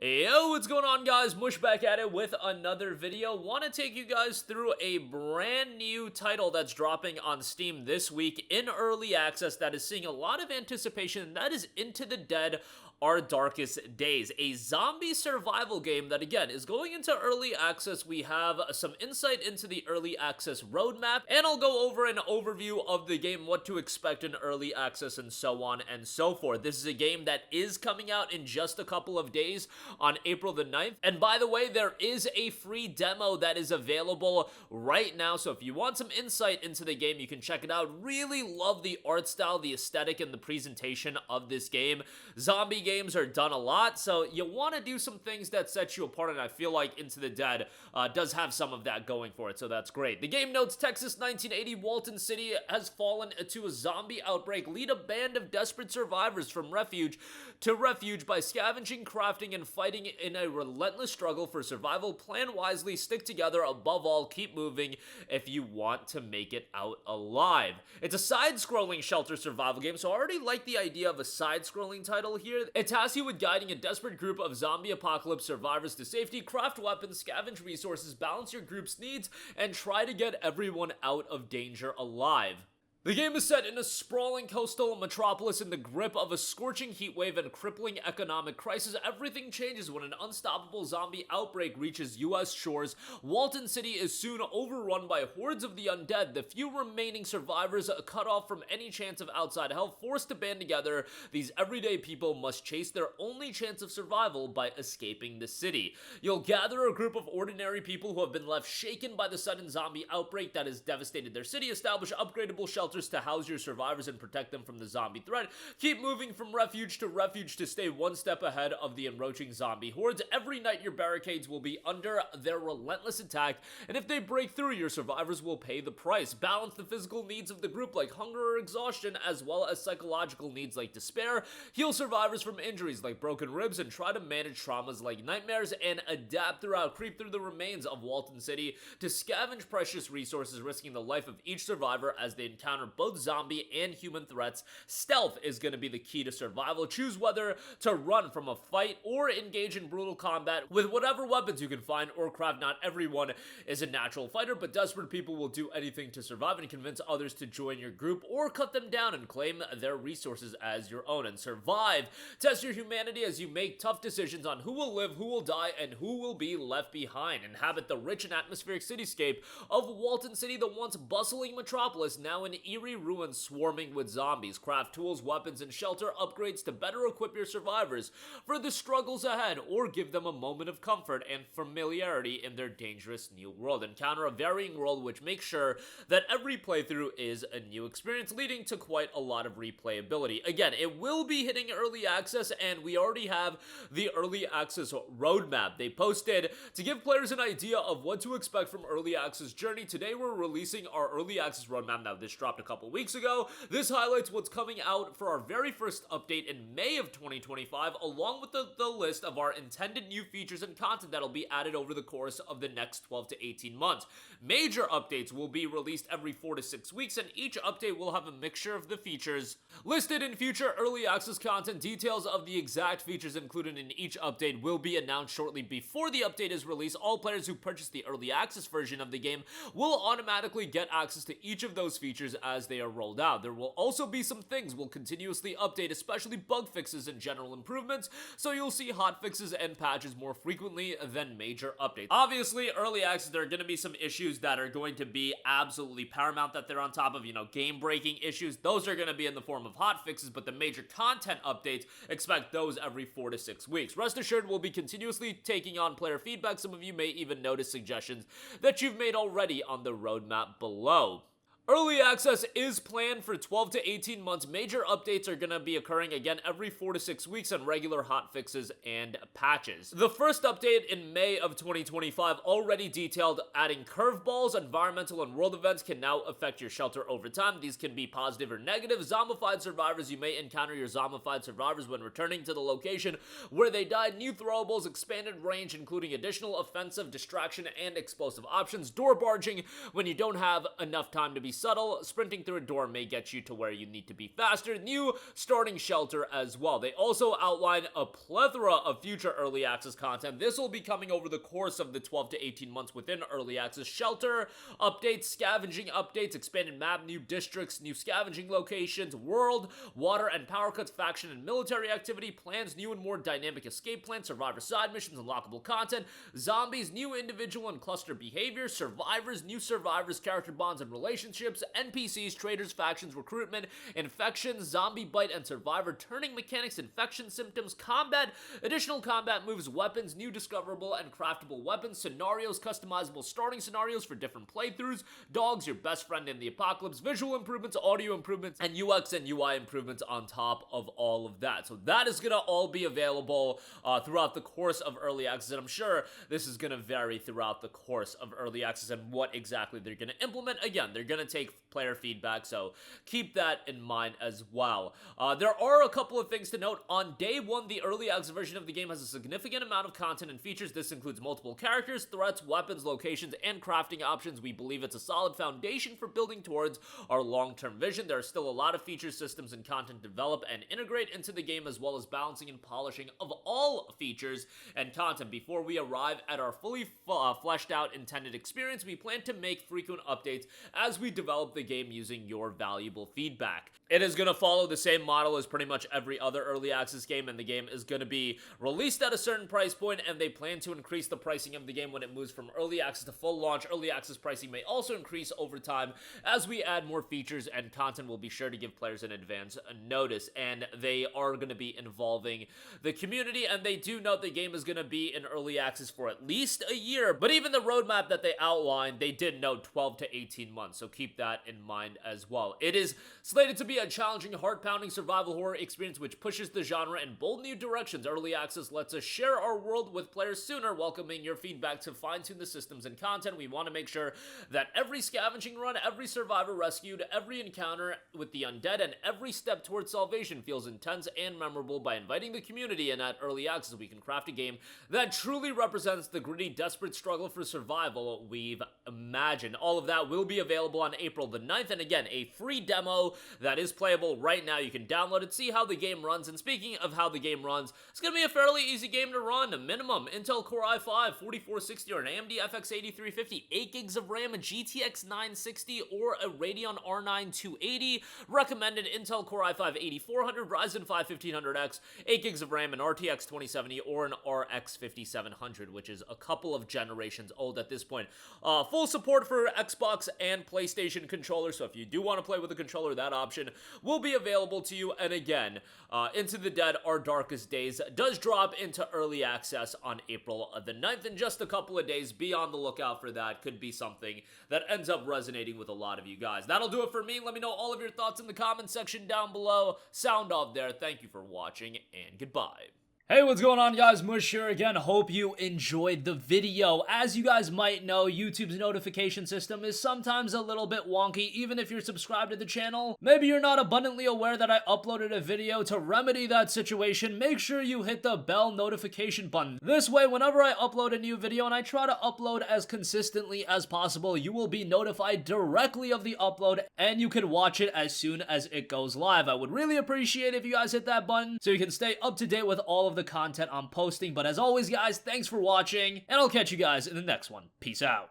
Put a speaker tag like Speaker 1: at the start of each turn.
Speaker 1: Yo, what's going on, guys? Mush back at it with another video. Want to take you guys through a brand new title that's dropping on Steam this week in early access that is seeing a lot of anticipation, and that is Into the Dead: Our Darkest Days, a zombie survival game that, again, is going into early access. We have some insight into the early access roadmap, and I'll go over an overview of the game, what to expect in early access, and so on and so forth. This is a game that is coming out in just a couple of days on April the 9th, and by the way, there is a free demo that is available right now, so if you want some insight into the game, you can check it out. Really love the art style, the aesthetic, and the presentation of this game. Zombie games are done a lot, so you want to do some things that set you apart, and I feel like Into the Dead does have some of that going for it, so that's great. The game notes: Texas 1980, Walton City has fallen to a zombie outbreak. Lead a band of desperate survivors from refuge to refuge by scavenging, crafting, and fighting in a relentless struggle for survival. Plan wisely, stick together, above all, keep moving if you want to make it out alive. It's a side-scrolling shelter survival game, so I already like the idea of a side-scrolling title here. It tasks you with guiding a desperate group of zombie apocalypse survivors to safety, craft weapons, scavenge resources, balance your group's needs, and try to get everyone out of danger alive. The game is set in a sprawling coastal metropolis in the grip of a scorching heat wave and crippling economic crisis. Everything changes when an unstoppable zombie outbreak reaches U.S. shores. Walton City is soon overrun by hordes of the undead. The few remaining survivors, cut off from any chance of outside help, forced to band together, these everyday people must chase their only chance of survival by escaping the city. You'll gather a group of ordinary people who have been left shaken by the sudden zombie outbreak that has devastated their city. Establish upgradable shelters to house your survivors and protect them from the zombie threat. Keep moving from refuge to stay one step ahead of the encroaching zombie hordes. Every night your barricades will be under their relentless attack, and if they break through, your survivors will pay the price. Balance the physical needs of the group like hunger or exhaustion, as well as psychological needs like despair. Heal survivors from injuries like broken ribs, and try to manage traumas like nightmares, and adapt throughout. Creep through the remains of Walton City to scavenge precious resources, risking the life of each survivor as they encounter both zombie and human threats. Stealth is going to be the key to survival. Choose whether to run from a fight or engage in brutal combat with whatever weapons you can find or craft. Not everyone is a natural fighter, but desperate people will do anything to survive and convince others to join your group or cut them down and claim their resources as your own. And survive. Test your humanity as you make tough decisions on who will live, who will die, and who will be left behind. Inhabit the rich and atmospheric cityscape of Walton City, the once bustling metropolis, now an eerie ruins swarming with zombies. Craft tools, weapons, and shelter upgrades to better equip your survivors for the struggles ahead, or give them a moment of comfort and familiarity in their dangerous new world. Encounter a varying world which makes sure that every playthrough is a new experience, leading to quite a lot of replayability. Again, it will be hitting early access, and we already have the early access roadmap they posted to give players an idea of what to expect from early access journey. Today we're releasing our early access roadmap. Now, this dropped a couple weeks ago. This highlights what's coming out for our very first update in May of 2025, along with the list of our intended new features and content that'll be added over the course of the next 12 to 18 months. Major updates will be released every 4 to 6 weeks, and each update will have a mixture of the features listed in future early access content. Details of the exact features included in each update will be announced shortly before the update is released. All players who purchase the early access version of the game will automatically get access to each of those features as they are rolled out. There will also be some things we'll continuously update, especially bug fixes and general improvements, so you'll see hot fixes and patches more frequently than major updates. Obviously, early access, there are going to be some issues that are going to be absolutely paramount that they're on top of, game-breaking issues. Those are going to be in the form of hot fixes, but the major content updates, expect those every 4 to 6 weeks. Rest assured, we'll be continuously taking on player feedback. Some of you may even notice suggestions that you've made already on the roadmap below. Early access is planned for 12 to 18 months. Major updates are going to be occurring again every 4 to 6 weeks on regular hotfixes and patches. The first update in May of 2025 already detailed adding curveballs. Environmental and world events can now affect your shelter over time. These can be positive or negative. Zombified survivors. You may encounter your zombified survivors when returning to the location where they died. New throwables, expanded range, including additional offensive, distraction, and explosive options. Door barging when you don't have enough time to be subtle. Sprinting through a door may get you to where you need to be faster. New starting shelter as well. They also outline a plethora of future early access content. This will be coming over the course of the 12 to 18 months within early access. Shelter updates, scavenging updates, expanded map, new districts, new scavenging locations, world, water and power cuts, faction and military activity, plans, new and more dynamic escape plans, survivor side missions, unlockable content, zombies, new individual and cluster behavior, survivors, new survivors, character bonds and relationships, NPCs, traders, factions, recruitment, infections, zombie bite and survivor turning mechanics, infection symptoms, combat, additional combat moves, weapons, new discoverable and craftable weapons, scenarios, customizable starting scenarios for different playthroughs, dogs, your best friend in the apocalypse, visual improvements, audio improvements, and UX and UI improvements on top of all of that. So that is gonna all be available throughout the course of early access, and I'm sure this is gonna vary throughout the course of early access and what exactly they're gonna implement. Again, they're gonna take player feedback, so keep that in mind as well. There are a couple of things to note. On day one, the early access version of the game has a significant amount of content and features. This includes multiple characters, threats, weapons, locations, and crafting options. We believe it's a solid foundation for building towards our long-term vision. There are still a lot of features, systems, and content to develop and integrate into the game, as well as balancing and polishing of all features and content. Before we arrive at our fully fleshed out intended experience, we plan to make frequent updates as we develop the game using your valuable feedback. It is going to follow the same model as pretty much every other early access game, and the game is going to be released at a certain price point, and they plan to increase the pricing of the game when it moves from early access to full launch. Early access pricing may also increase over time as we add more features and content. We'll be sure to give players in advance notice, and they are going to be involving the community, and they do note the game is going to be in early access for at least a year, but even the roadmap that they outlined, they did note 12 to 18 months, so keep that in mind as well. It is slated to be a challenging, heart-pounding survival horror experience which pushes the genre in bold new directions. Early access lets us share our world with players sooner, welcoming your feedback to fine-tune the systems and content. We want to make sure that every scavenging run, every survivor rescued, every encounter with the undead, and every step towards salvation feels intense and memorable. By inviting the community in at early access, we can craft a game that truly represents the gritty, desperate struggle for survival we've imagined. All of that will be available on April the 9th, and again, a free demo that is playable right now. You can download it, see how the game runs, and speaking of how the game runs, it's going to be a fairly easy game to run. A minimum Intel Core i5 4460 or an AMD FX 8350, 8 gigs of RAM, a GTX 960 or a Radeon R9 280, recommended Intel Core i5 8400, Ryzen 5 1500X, 8 gigs of RAM, an RTX 2070 or an RX 5700, which is a couple of generations old at this point. Full support for Xbox and PlayStation controllers, so if you do want to play with a controller, that option will be available to you. And again, Into the Dead, Our Darkest Days does drop into early access on April the 9th in just a couple of days. Be on the lookout for that. Could be something that ends up resonating with a lot of you guys. That'll do it for me. Let me know all of your thoughts in the comment section down below. Sound off there. Thank you for watching, and goodbye. Hey, what's going on, guys? Mush here again. Hope you enjoyed the video. As you guys might know, YouTube's notification system is sometimes a little bit wonky, even if you're subscribed to the channel. Maybe you're not abundantly aware that I uploaded a video. To remedy that situation, make sure you hit the bell notification button. This way, whenever I upload a new video, and I try to upload as consistently as possible, you will be notified directly of the upload, and you can watch it as soon as it goes live. I would really appreciate if you guys hit that button so you can stay up to date with all of the content I'm posting. But as always, guys, thanks for watching, and I'll catch you guys in the next one. Peace out.